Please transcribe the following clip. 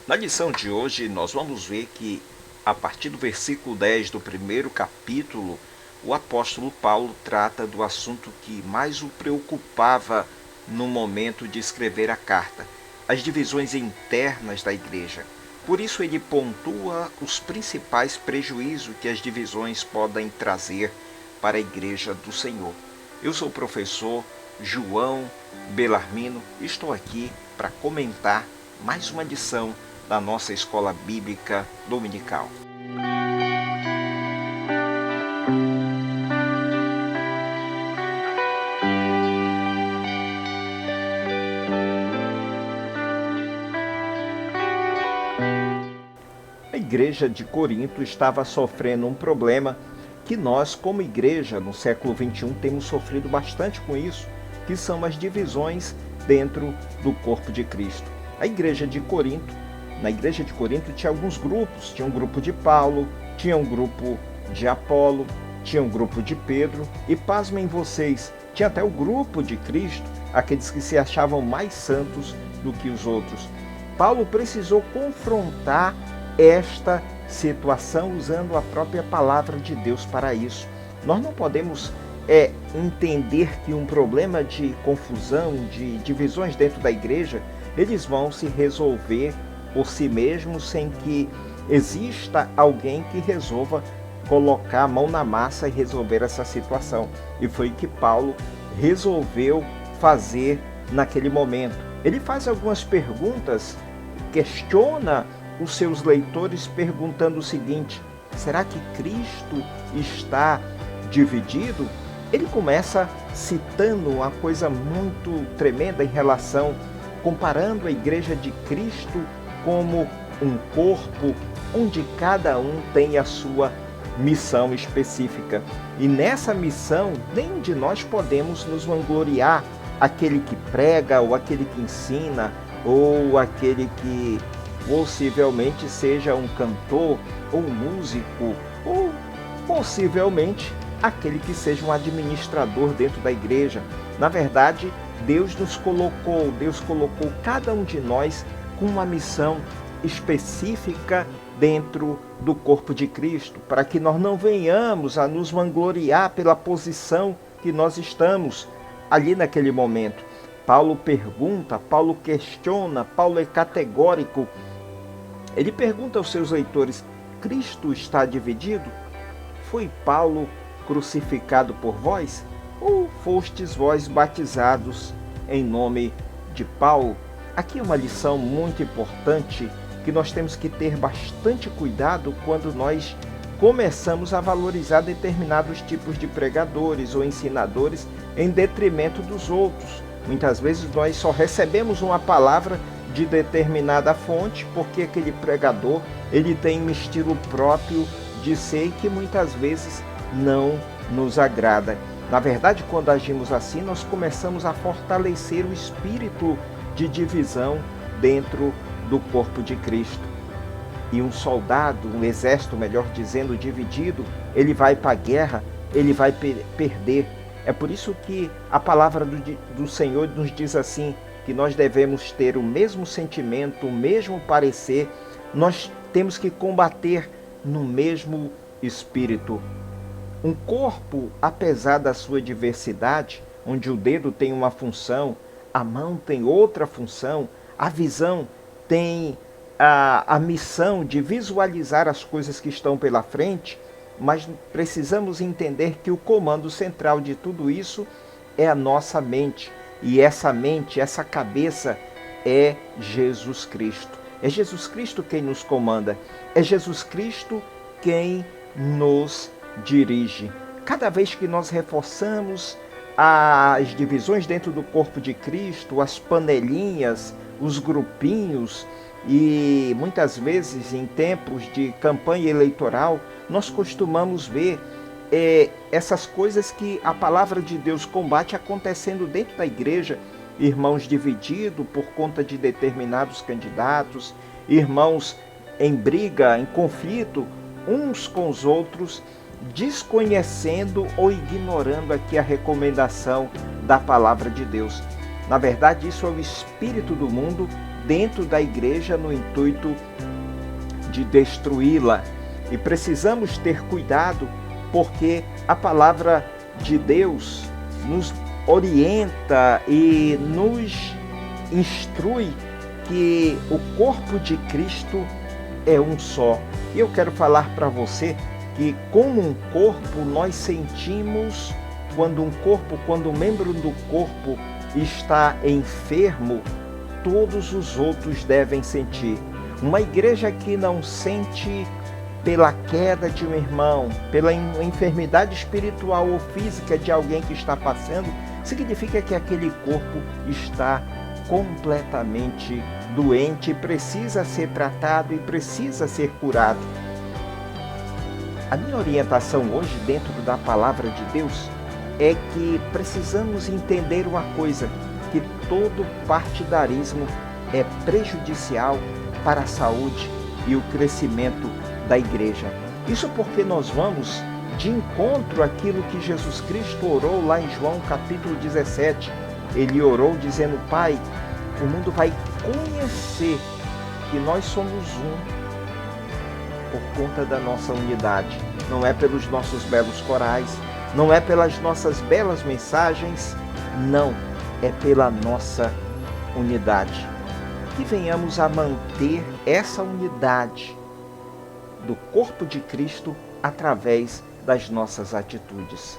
Na lição de hoje, nós vamos ver que, a partir do versículo 10 do primeiro capítulo, o apóstolo Paulo trata do assunto que mais o preocupava no momento de escrever a carta: as divisões internas da igreja. Por isso, ele pontua os principais prejuízos que as divisões podem trazer para a igreja do Senhor. Eu sou o professor João Belarmino e estou aqui para comentar mais uma lição da nossa escola bíblica dominical. A igreja de Corinto estava sofrendo um problema que nós, como igreja, no século XXI, temos sofrido bastante com isso, que são as divisões dentro do corpo de Cristo. A igreja de Corinto, na igreja de Corinto tinha alguns grupos, tinha um grupo de Paulo, tinha um grupo de Apolo, tinha um grupo de Pedro e, pasmem vocês, tinha até o grupo de Cristo, aqueles que se achavam mais santos do que os outros. Paulo precisou confrontar esta situação usando a própria palavra de Deus para isso. Nós não podemos entender que um problema de confusão, de divisões dentro da igreja, eles vão se resolver por si mesmos sem que exista alguém que resolva colocar a mão na massa e resolver essa situação. E foi o que Paulo resolveu fazer naquele momento. Ele faz algumas perguntas, questiona os seus leitores perguntando o seguinte: será que Cristo está dividido? Ele começa citando uma coisa muito tremenda em relação, comparando a igreja de Cristo como um corpo onde cada um tem a sua missão específica. E nessa missão, nenhum de nós podemos nos vangloriar, aquele que prega, ou aquele que ensina, ou aquele que possivelmente seja um cantor, ou um músico, ou possivelmente aquele que seja um administrador dentro da igreja. Na verdade, Deus colocou cada um de nós com uma missão específica dentro do corpo de Cristo, para que nós não venhamos a nos vangloriar pela posição que nós estamos ali naquele momento. Paulo pergunta, Paulo questiona, Paulo é categórico. Ele pergunta aos seus leitores: Cristo está dividido? Foi Paulo crucificado por vós? Ou fostes vós batizados em nome de Paulo? Aqui é uma lição muito importante que nós temos que ter bastante cuidado quando nós começamos a valorizar determinados tipos de pregadores ou ensinadores em detrimento dos outros. Muitas vezes nós só recebemos uma palavra de determinada fonte porque aquele pregador ele tem um estilo próprio de ser que muitas vezes não nos agrada. Na verdade, quando agimos assim, nós começamos a fortalecer o espírito de divisão dentro do corpo de Cristo. E um soldado, um exército, melhor dizendo, dividido, ele vai para a guerra, ele vai perder. É por isso que a palavra do Senhor nos diz assim, que nós devemos ter o mesmo sentimento, o mesmo parecer, nós temos que combater no mesmo espírito. Um corpo, apesar da sua diversidade, onde o dedo tem uma função, a mão tem outra função, a visão tem a missão de visualizar as coisas que estão pela frente, mas precisamos entender que o comando central de tudo isso é a nossa mente. E essa mente, essa cabeça é Jesus Cristo. É Jesus Cristo quem nos comanda. É Jesus Cristo quem nos dirige. Cada vez que nós reforçamos as divisões dentro do corpo de Cristo, as panelinhas, os grupinhos, e muitas vezes em tempos de campanha eleitoral, nós costumamos ver essas coisas que a palavra de Deus combate acontecendo dentro da igreja, irmãos divididos por conta de determinados candidatos, irmãos em briga, em conflito uns com os outros, desconhecendo ou ignorando aqui a recomendação da palavra de Deus. Na verdade, isso é o espírito do mundo dentro da igreja no intuito de destruí-la. E precisamos ter cuidado, porque a palavra de Deus nos orienta e nos instrui que o corpo de Cristo é um só. E eu quero falar para você que, como um corpo, nós sentimos quando um membro do corpo está enfermo, todos os outros devem sentir. Uma igreja que não sente pela queda de um irmão, pela enfermidade espiritual ou física de alguém que está passando, significa que aquele corpo está completamente doente e precisa ser tratado e precisa ser curado. A minha orientação hoje, dentro da palavra de Deus, é que precisamos entender uma coisa, que todo partidarismo é prejudicial para a saúde e o crescimento da igreja. Isso porque nós vamos de encontro àquilo que Jesus Cristo orou lá em João capítulo 17. Ele orou dizendo: Pai, o mundo vai conhecer que nós somos um por conta da nossa unidade. Não é pelos nossos belos corais, não é pelas nossas belas mensagens, não, é pela nossa unidade. Que venhamos a manter essa unidade do corpo de Cristo através das nossas atitudes.